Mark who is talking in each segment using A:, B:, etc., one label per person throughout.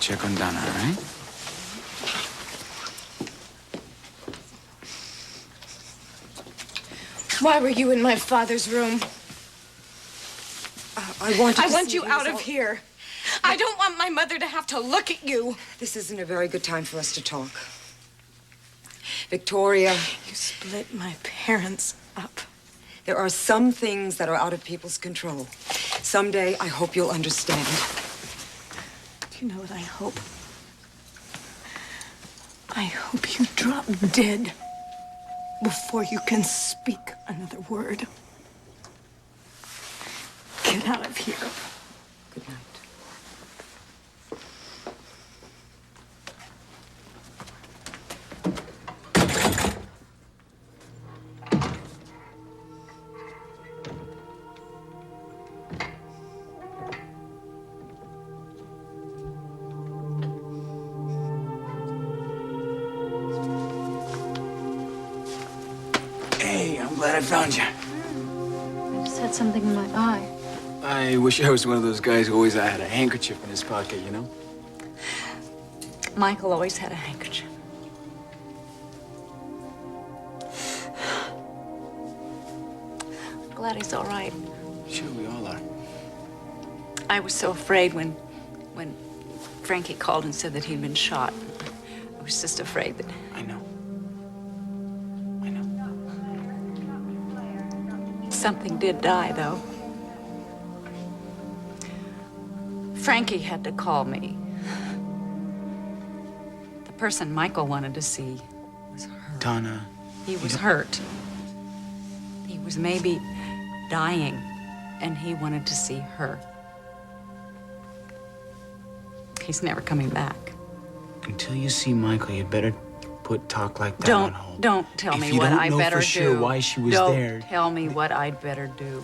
A: check on Donna, all right?
B: Why were you in my father's room?
C: I
B: want you out of here. I don't want my mother to have to look at you.
C: This isn't a very good time for us to talk. Victoria.
B: You split my parents up.
C: There are some things that are out of people's control. Someday, I hope you'll understand.
B: Do you know what I hope? I hope you drop dead before you can speak another word. Get out of here.
C: Good night.
A: Hey, I'm glad I found you.
D: I just had something in my eye.
A: I wish I was one of those guys who always had a handkerchief in his pocket, you know?
D: Michael always had a handkerchief. I'm glad he's all right.
A: Sure, we all are.
D: I was so afraid when Frankie called and said that he'd been shot. I was just afraid that...
A: I know.
D: Something did die, though. Frankie had to call me. The person Michael wanted to see was hurt.
A: Donna.
D: He was hurt. He was maybe dying, and he wanted to see her. He's never coming back.
A: Until you see Michael, you'd better put talk like that on hold.
D: Don't tell me what I better do.
A: If you don't know for sure why she was there...
D: Don't tell me what I'd better do.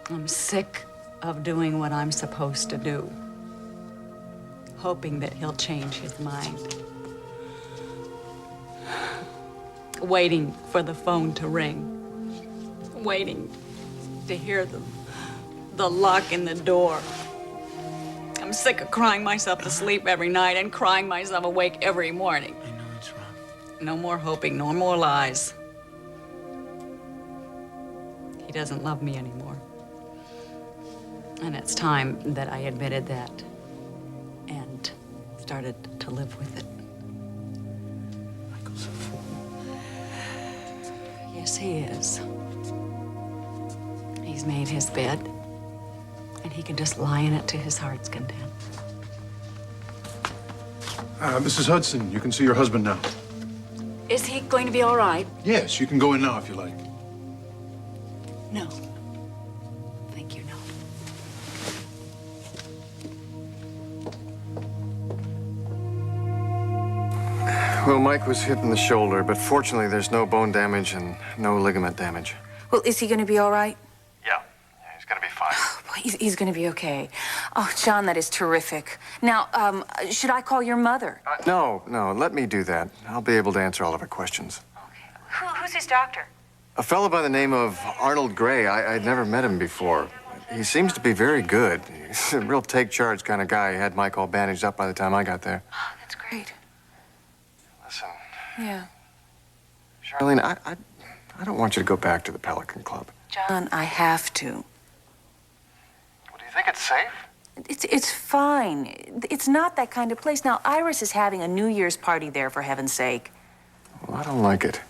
D: I'm sick of doing what I'm supposed to do, hoping that he'll change his mind. Waiting for the phone to ring. Waiting to hear the lock in the door. I'm sick of crying myself to sleep every night and crying myself awake every morning.
A: I know it's wrong.
D: No more hoping, no more lies. He doesn't love me anymore. And it's time that I admitted that and started to live with it.
A: Michael's a fool.
D: Yes, he is. He's made his bed, and he can just lie in it to his heart's content.
E: Mrs. Hudson, you can see your husband now.
D: Is he going to be all right?
E: Yes, you can go in now if you like.
D: No. Thank you, no.
F: Well, Mike was hit in the shoulder, but fortunately there's no bone damage and no ligament damage.
C: Well, is he going to be all right?
F: Yeah, he's gonna be fine.
C: Well, he's going to be okay. Oh, John, that is terrific. Now, should I call your mother?
F: No, let me do that. I'll be able to answer all of her questions.
C: Okay. Who's his doctor?
F: A fellow by the name of Arnold Gray. I'd never met him before. He seems to be very good. He's a real take-charge kind of guy. He had Mike all bandaged up by the time I got there.
C: Oh, that's great.
F: Listen,
C: Yeah.
F: Charlene, I don't want you to go back to the Pelican Club.
C: John, I have to.
F: Well, do you think it's safe?
C: It's fine. It's not that kind of place. Now, Iris is having a New Year's party there, for heaven's sake.
F: Well, I don't like it.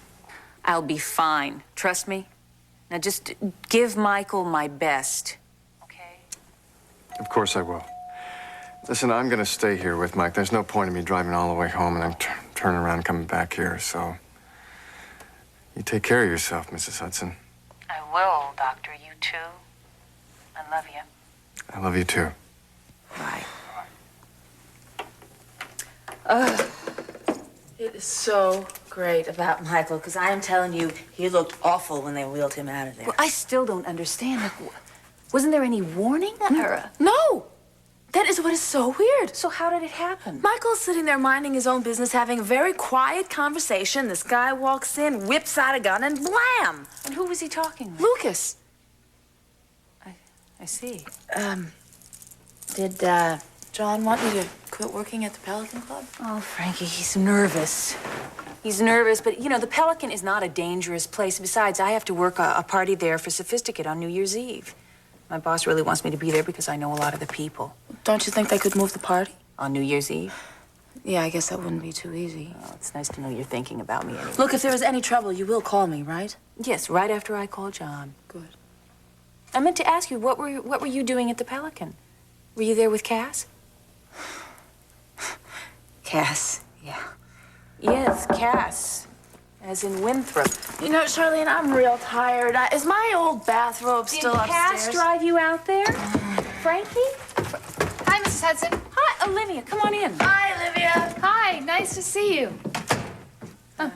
C: I'll be fine. Trust me. Now, just give Michael my best. Okay?
F: Of course I will. Listen, I'm gonna stay here with Mike. There's no point in me driving all the way home and then turning around and coming back here, so... You take care of yourself, Mrs. Hudson.
C: I will, Doctor. You too. I love you.
F: I love you too.
C: Bye.
G: It is so great about Michael, because I am telling you, he looked awful when they wheeled him out of there.
C: Well, I still don't understand. Like, wasn't there any warning?
G: No! That is what is so weird.
C: So how did it happen?
G: Michael's sitting there minding his own business, having a very quiet conversation. This guy walks in, whips out a gun, and blam!
C: And who was he talking with?
G: Lucas.
C: I see.
G: Did John want you to quit working at the Pelican Club?
C: Oh, Frankie, he's nervous. He's nervous, but, you know, the Pelican is not a dangerous place. Besides, I have to work a party there for Sophisticate on New Year's Eve. My boss really wants me to be there because I know a lot of the people.
G: Don't you think they could move the party?
C: On New Year's Eve?
G: Yeah, I guess that wouldn't be too easy.
C: Well, it's nice to know you're thinking about me anyway.
G: Look, if there was any trouble, you will call me, right?
C: Yes, right after I call John.
G: Good.
C: I meant to ask you, what were you doing at the Pelican? Were you there with Cass?
G: Cass, yeah.
C: Yes, Cass. As in Winthrop.
G: You know, Charlene, I'm real tired. Is my old bathrobe still
C: Did
G: upstairs?
C: Cass drive you out there? Frankie?
H: Hi, Mrs. Hudson.
C: Hi, Olivia. Come on in.
G: Hi, Olivia.
H: Hi, nice to see you. Oh.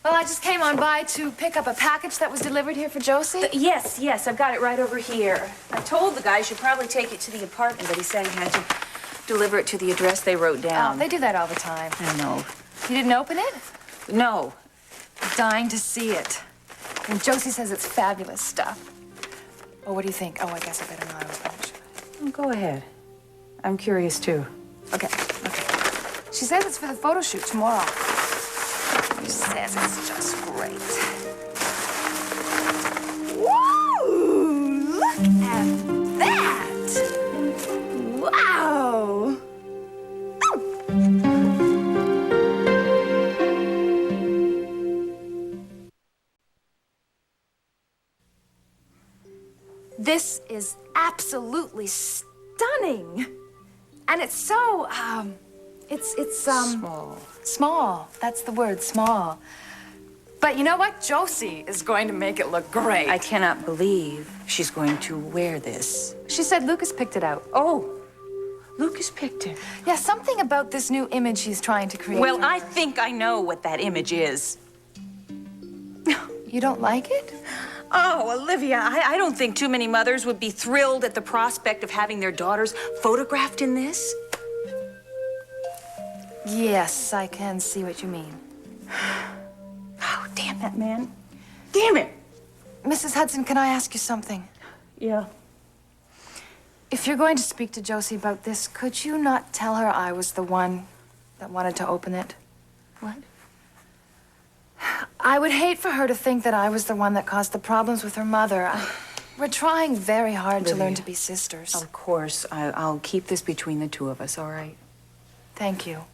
H: Well, I just came on by to pick up a package that was delivered here for Josie.
C: Yes, I've got it right over here. I told the guy you should probably take it to the apartment, but he said he had to deliver it to the address they wrote down.
H: Oh, they do that all the time.
C: I know.
H: You didn't open it?
C: No.
H: Dying to see it. And Josie says it's fabulous stuff. Oh, what do you think? Oh, I guess I better not open it.
C: Oh, go ahead. I'm curious, too.
H: Okay. She says it's for the photo shoot tomorrow. She says it's just great. Woo! Look at that! Wow! This is absolutely stunning. And it's so,
C: Small.
H: small. That's the word, small. But you know what? Josie is going to make it look great.
C: I cannot believe she's going to wear this.
H: She said Lucas picked it out.
C: Oh, Lucas picked it.
H: Yeah, something about this new image he's trying to create.
C: Well, I think I know what that image is.
H: You don't like it?
C: Oh, Olivia, I don't think too many mothers would be thrilled at the prospect of having their daughters photographed in this.
H: Yes, I can see what you mean.
C: Oh, damn that man. Damn it.
H: Mrs. Hudson, can I ask you something?
C: Yeah.
H: If you're going to speak to Josie about this, could you not tell her I was the one that wanted to open it?
C: What?
H: I would hate for her to think that I was the one that caused the problems with her mother. We're trying very hard to learn to be sisters.
C: Of course. I'll keep this between the two of us, all right?
H: Thank you.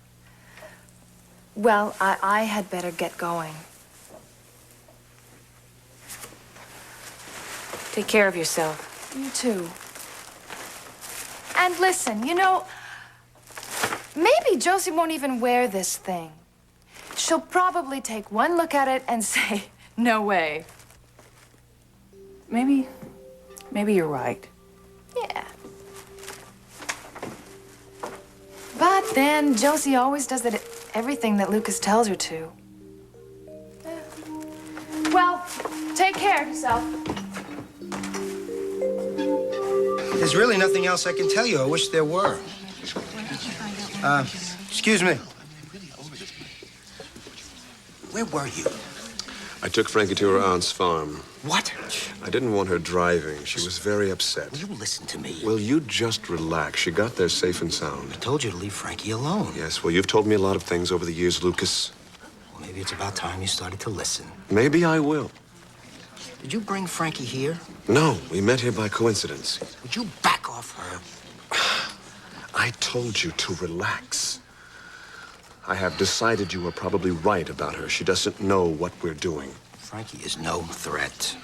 H: Well, I had better get going.
C: Take care of yourself.
H: You too. And listen, you know, maybe Josie won't even wear this thing. She'll probably take one look at it and say, no way.
C: Maybe you're right.
H: Yeah. But then Josie always does everything that Lucas tells her to. Well, take care of yourself.
I: There's really nothing else I can tell you. I wish there were. Excuse me. Where were you?
J: I took Frankie to her aunt's farm.
I: What?
J: I didn't want her driving. She was very upset.
I: Will you listen to me?
J: Will you just relax? She got there safe and sound.
I: I told you to leave Frankie alone.
J: Yes, well, you've told me a lot of things over the years, Lucas.
I: Well, maybe it's about time you started to listen.
J: Maybe I will.
I: Did you bring Frankie here?
J: No, we met here by coincidence.
I: Would you back off her?
J: I told you to relax. I have decided you were probably right about her. She doesn't know what we're doing.
I: Frankie is no threat.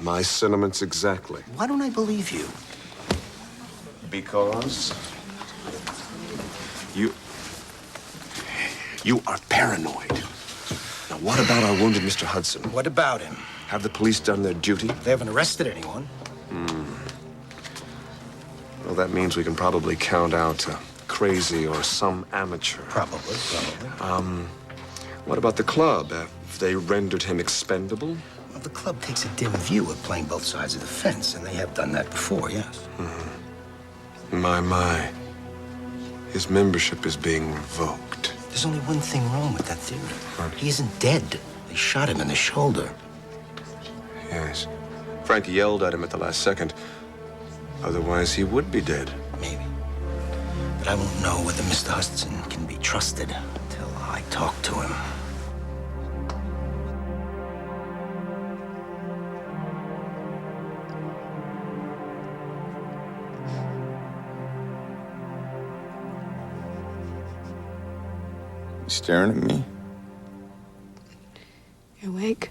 J: My sentiments exactly.
I: Why don't I believe you?
J: Because you are paranoid. Now, what about our wounded Mr. Hudson?
I: What about him?
J: Have the police done their duty?
I: They haven't arrested anyone.
J: Well, that means we can probably count out Crazy or some amateur.
I: Probably.
J: What about the club? Have they rendered him expendable?
I: Well, the club takes a dim view of playing both sides of the fence, and they have done that before, yes.
J: My. His membership is being revoked.
I: There's only one thing wrong with that theory. He isn't dead. They shot him in the shoulder.
J: Yes. Frankie yelled at him at the last second. Otherwise, he would be dead.
I: Maybe. But I won't know whether Mr. Hudson can be trusted until I talk to him.
F: You staring at me?
B: You awake?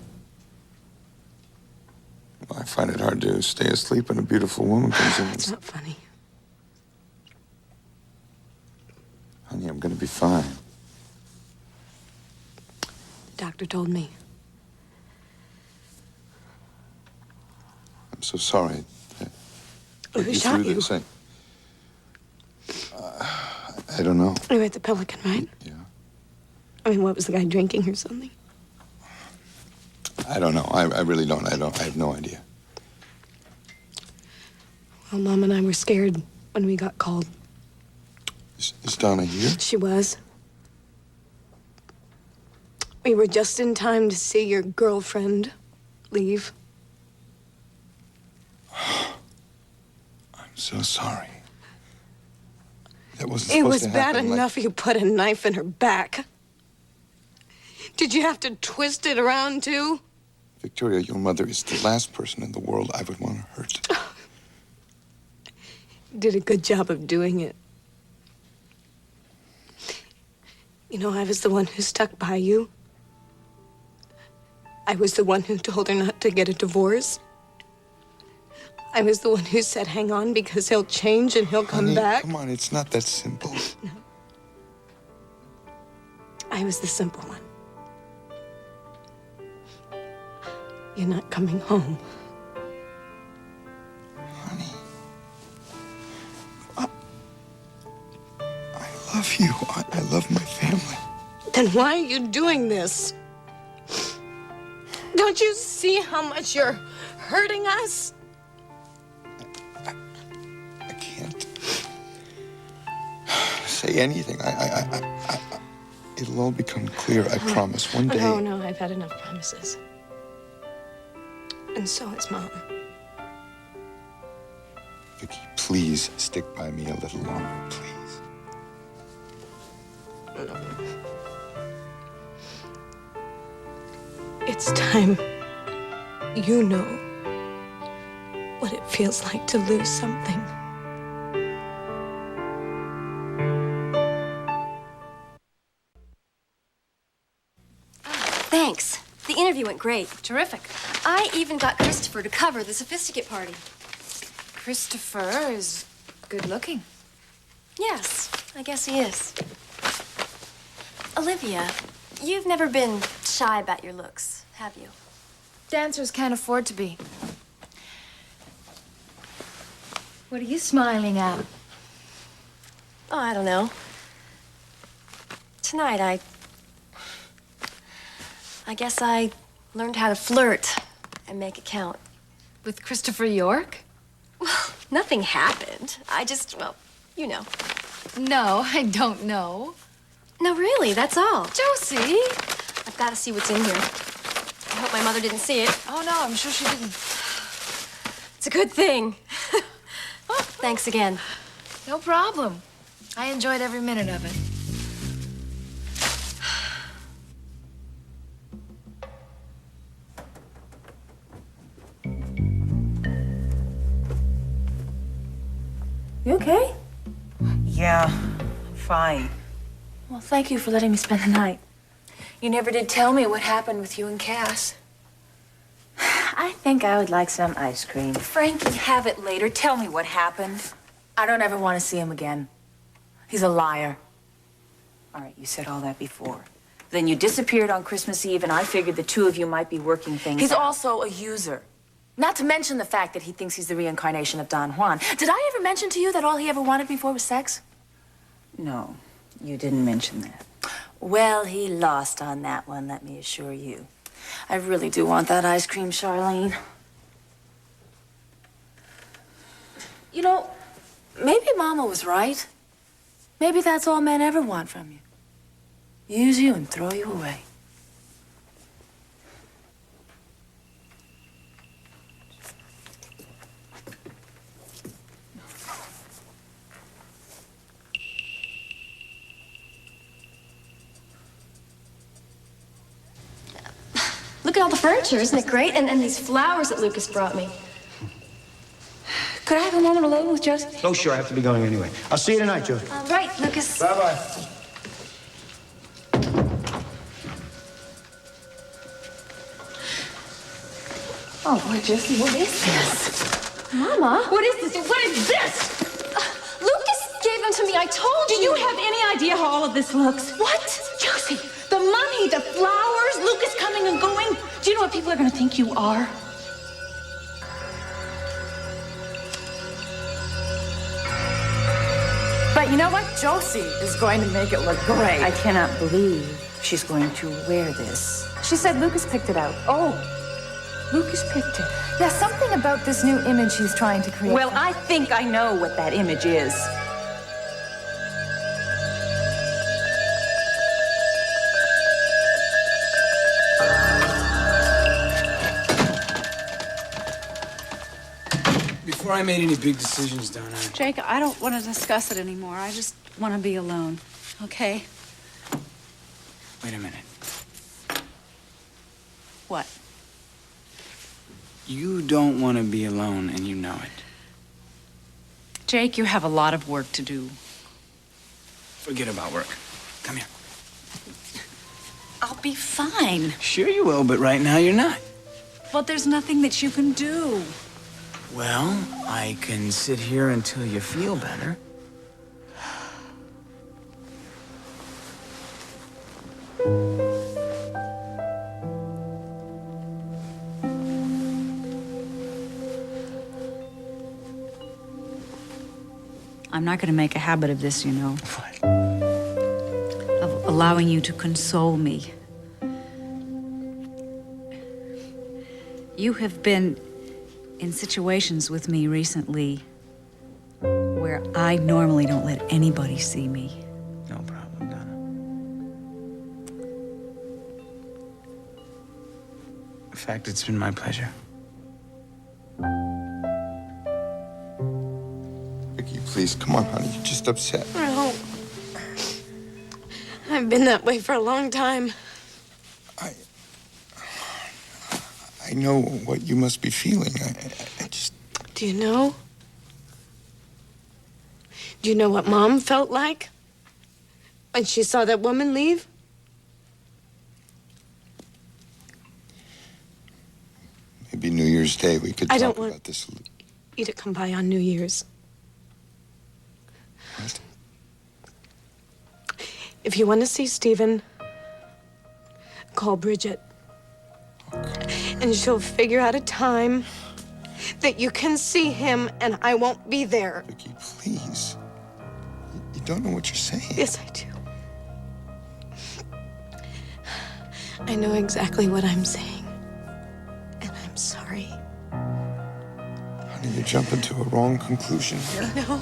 F: Well, I find it hard to stay asleep when a beautiful woman comes in.
B: It's not funny.
F: Honey, I'm gonna be fine.
B: The doctor told me.
F: I'm so sorry.
B: Who shot you?
F: I don't know.
B: You were at the Pelican, right?
F: Yeah.
B: I mean, what was the guy drinking or something?
F: I don't know. I really don't. I have no idea.
B: Well, Mom and I were scared when we got called.
F: Is Donna here?
B: She was. We were just in time to see your girlfriend leave.
F: I'm so sorry. That wasn't
B: It
F: supposed
B: was
F: to
B: bad
F: happen.
B: enough you put a knife in her back. Did you have to twist it around, too?
F: Victoria, your mother is the last person in the world I would want to hurt.
B: Did a good job of doing it. You know, I was the one who stuck by you. I was the one who told her not to get a divorce. I was the one who said, hang on, because he'll change and he'll come
F: Honey,
B: back.
F: come on, it's not that simple.
B: No. I was the simple one. You're not coming home.
F: Honey. I love you. I love my family.
B: Then why are you doing this? Don't you see how much you're hurting us?
F: I can't say anything. It'll all become clear, I promise. One day.
B: No, I've had enough promises. And so has Mom.
F: Vicky, please stick by me a little longer, please.
B: No. It's time you know what it feels like to lose something.
K: Thanks. The interview went great.
H: Terrific.
K: I even got Christopher to cover the Sophisticate party.
H: Christopher is good looking.
K: Yes, I guess he is. Olivia, you've never been shy about your looks, have you?
H: Dancers can't afford to be. What are you smiling at?
K: Oh, I don't know. Tonight, I guess I learned how to flirt and make it count.
H: With Christopher York?
K: Well, nothing happened. I just, well, you know.
H: No, I don't know.
K: No, really, that's all.
H: Josie!
K: I've got to see what's in here. I hope my mother didn't see it.
H: Oh, no, I'm sure she didn't.
K: It's a good thing. Thanks again.
H: No problem. I enjoyed every minute of it.
C: You okay?
L: Yeah, I'm fine.
C: Well, thank you for letting me spend the night. You never did tell me what happened with you and Cass.
L: I think I would like some ice cream.
C: Frankie, have it later. Tell me what happened. I don't ever want to see him again. He's a liar. All right, you said all that before. Then you disappeared on Christmas Eve, and I figured the two of you might be working things
L: He's
C: out.
L: also a user. Not to mention the fact that he thinks he's the reincarnation of Don Juan. Did I ever mention to you that all he ever wanted before was sex?
C: No, you didn't mention that.
L: Well, he lost on that one, let me assure you. I really do want that ice cream, Charlene. You know, maybe Mama was right. Maybe that's all men ever want from you. Use you and throw you away.
K: Look at all the furniture, isn't it great? And these flowers that Lucas brought me.
C: Could I have a moment alone with Josie?
I: Oh, sure, I have to be going anyway. I'll see you tonight, Joe.
K: Right, Lucas.
I: Bye-bye.
K: Oh, boy, Josie, what is this? Mama? What is this? What is this? Lucas gave them to me. I told you.
D: Do you have any idea how all of this looks?
K: What?
D: Josie, the money, the flowers, Lucas coming and going. Do you know what people are going to think you are?
G: But you know what? Josie is going to make it look great.
C: I cannot believe she's going to wear this.
H: She said Lucas picked it out.
C: Oh, Lucas picked it.
H: Yeah, something about this new image he's trying to create.
C: Well, I think I know what that image is.
A: Before I made any big decisions, Donna.
D: Jake, I don't want to discuss it anymore. I just want to be alone, okay?
A: Wait a minute.
D: What?
A: You don't want to be alone, and you know it.
D: Jake, you have a lot of work to do.
A: Forget about work. Come here.
D: I'll be fine.
A: Sure you will, but right now you're not.
D: Well, there's nothing that you can do.
A: Well, I can sit here until you feel better.
D: I'm not going to make a habit of this, you know.
A: What?
D: Of allowing you to console me. You have been in situations with me recently where I normally don't let anybody see me.
A: No problem, Donna. In fact, it's been my pleasure.
F: Vicky, please, come on, honey. You're just upset.
B: No. I've been that way for a long time.
F: I know what you must be feeling. I just...
B: Do you know? Do you know what Mom felt like when she saw that woman leave?
F: Maybe New Year's Day we could
B: I
F: talk
B: don't want
F: about this.
B: you to come by on New Year's.
F: What?
B: If you want to see Stephen, call Bridget. And she'll figure out a time that you can see him and I won't be there.
F: Vicky, please. You don't know what you're saying.
B: Yes, I do. I know exactly what I'm saying. And I'm sorry.
F: Honey, you're jumping to a wrong conclusion here.
B: No.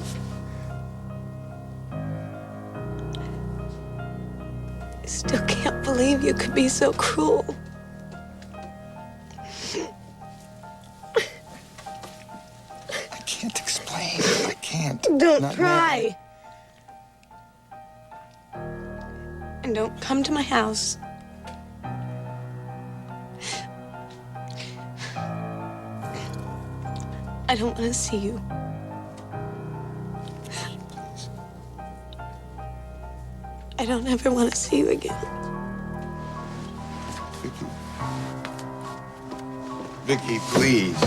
B: I still can't believe you could be so cruel.
F: I can't explain. I can't.
B: Don't
F: Not
B: try. And don't come to my house. I don't want to see you. I don't ever want to see you again.
F: Vicky. Vicky, please.